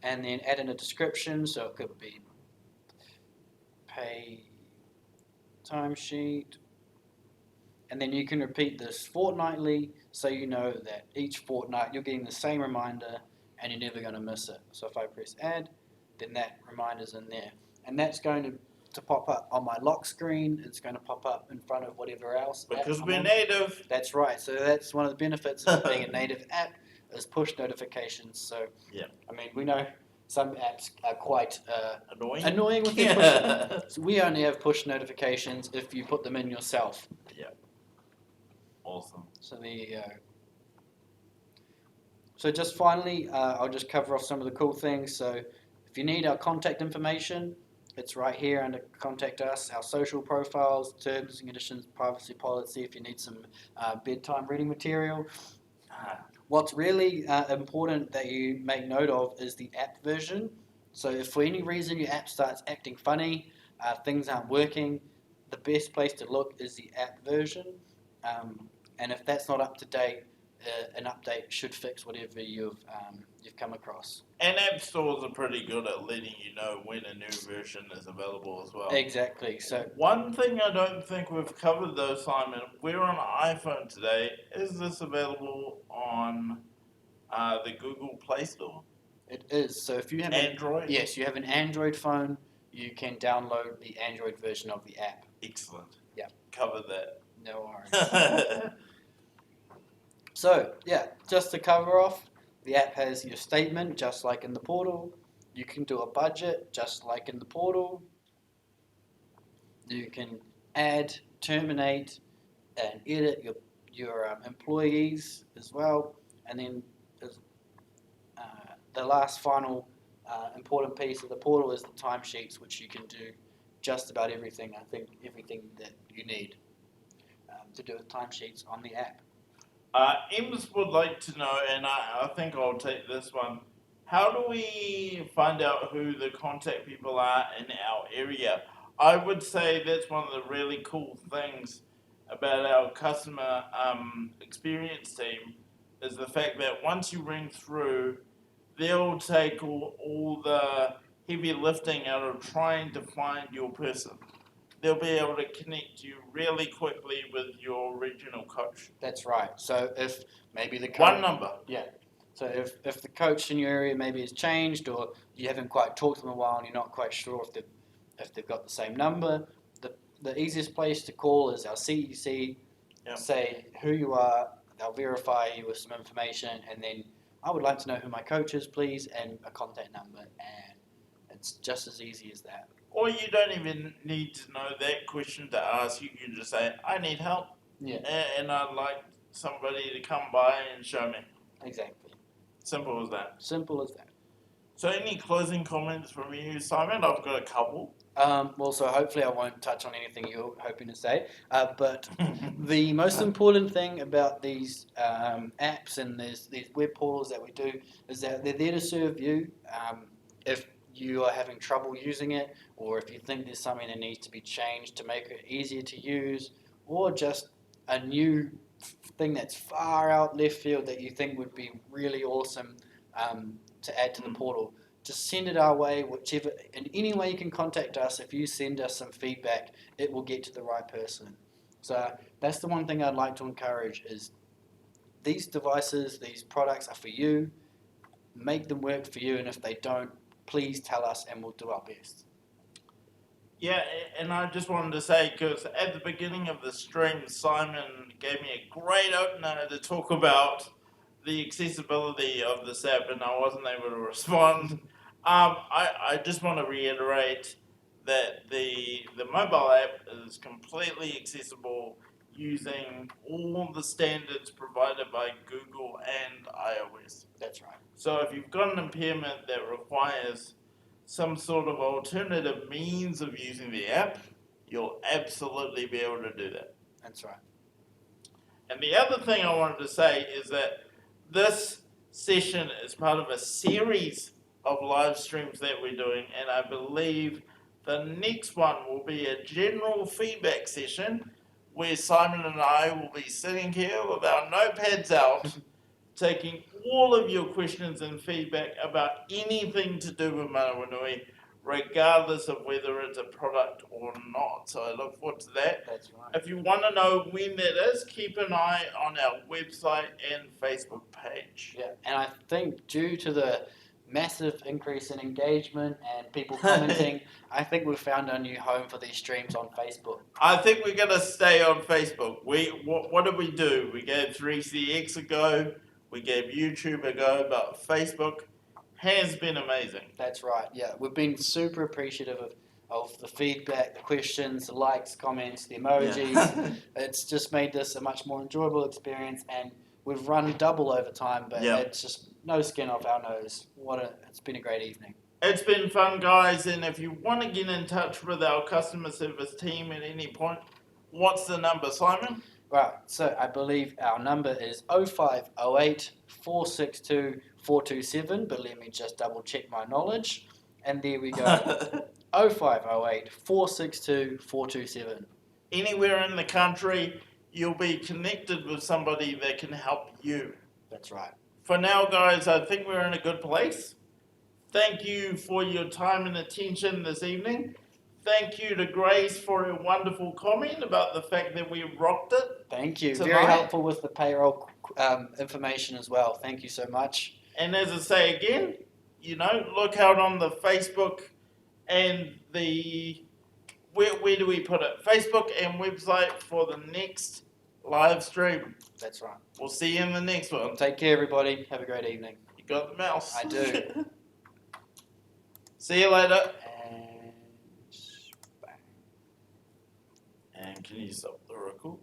and then add in a description. So it could be pay timesheet, and then you can repeat this fortnightly, so you know that each fortnight you're getting the same reminder and you're never going to miss it. So if I press add, then that reminder's in there, and that's going to pop up on my lock screen. It's going to pop up in front of whatever else. Because we're native. That's right. So that's one of the benefits of being a native app, is push notifications. So yeah, I mean, we know some apps are quite annoying with their push. So we only have push notifications if you put them in yourself. Yeah. Awesome. So there you go. So just finally, I'll just cover off some of the cool things. So if you need our contact information, it's right here under Contact Us, our social profiles, terms and conditions, privacy policy, if you need some bedtime reading material. What's really important that you make note of is the app version. So if for any reason your app starts acting funny, things aren't working, the best place to look is the app version. And if that's not up to date, an update should fix whatever you've come across. And app stores are pretty good at letting you know when a new version is available as well. Exactly. So one thing I don't think we've covered though, Simon, we're on iPhone today. Is this available on the Google Play Store? It is. So if you have Android? Yes, you have an Android phone, you can download the Android version of the app. Excellent. Yeah. Cover that. No worries. So, yeah, just to cover off, the app has your statement, just like in the portal. You can do a budget, just like in the portal. You can add, terminate, and edit your employees as well. And then the last final important piece of the portal is the timesheets, which you can do just about everything. I think everything that you need to do with timesheets on the app. Ems would like to know, and I think I'll take this one. How do we find out who the contact people are in our area? I would say that's one of the really cool things about our customer experience team, is the fact that once you ring through, they'll take all the heavy lifting out of trying to find your person. They'll be able to connect you really quickly with your regional coach. That's right. So if maybe the coach... One number. Yeah. So if the coach in your area maybe has changed, or you haven't quite talked to them a while and you're not quite sure if they've got the same number, the easiest place to call is our CEC. Yep. Say who you are, they'll verify you with some information, and then I would like to know who my coach is, please, and a contact number, and it's just as easy as that. Or you don't even need to know that question to ask. You can just say, I need help. Yeah. And I'd like somebody to come by and show me. Exactly. Simple as that. Simple as that. So any closing comments from you, Simon? I've got a couple. Well, so hopefully I won't touch on anything you're hoping to say. But the most important thing about these apps and these web portals that we do is that they're there to serve you. If you are having trouble using it, or if you think there's something that needs to be changed to make it easier to use, or just a new thing that's far out left field that you think would be really awesome to add to the portal, just send it our way. Whichever, in any way you can contact us, if you send us some feedback, it will get to the right person. So that's the one thing I'd like to encourage, is these devices, these products are for you. Make them work for you, and if they don't, please tell us and we'll do our best. Yeah, and I just wanted to say, because at the beginning of the stream, Simon gave me a great opener to talk about the accessibility of this app, and I wasn't able to respond. I just want to reiterate that the mobile app is completely accessible using all the standards provided by Google and iOS. That's right. So if you've got an impairment that requires some sort of alternative means of using the app, you'll absolutely be able to do that. That's right. And the other thing I wanted to say is that this session is part of a series of live streams that we're doing, and I believe the next one will be a general feedback session where Simon and I will be sitting here with our notepads out, taking all of your questions and feedback about anything to do with Manawanui, regardless of whether it's a product or not. So I look forward to that. That's right. If you want to know when that is, keep an eye on our website and Facebook page. Yeah, and I think due to the massive increase in engagement and people commenting, I think we've found our new home for these streams on Facebook. I think we're going to stay on Facebook. What did we do? We gave 3CX a go, we gave YouTube a go, but Facebook has been amazing. That's right. Yeah, we've been super appreciative of the feedback, the questions, the likes, comments, the emojis. Yeah. It's just made this a much more enjoyable experience, and we've run double over time, but Yeah. it's just no skin off our nose. It's been a great evening. It's been fun, guys, and if you want to get in touch with our customer service team at any point, what's the number, Simon? Right, so I believe our number is 0508 462 427, but let me just double check my knowledge. And there we go. 0508 462 427. Anywhere in the country, you'll be connected with somebody that can help you. That's right. For now, guys, I think we're in a good place. Thank you for your time and attention this evening. Thank you to Grace for her wonderful comment about the fact that we rocked it. Thank you. Tonight. Very helpful with the payroll information as well. Thank you so much. And as I say again, look out on the Facebook and the, where do we put it? Facebook and website for the next live stream. That's right. We'll see you in the next one. Take care, everybody. Have a great evening. You got the mouse? I do. See you later. And bang. And can you stop the record?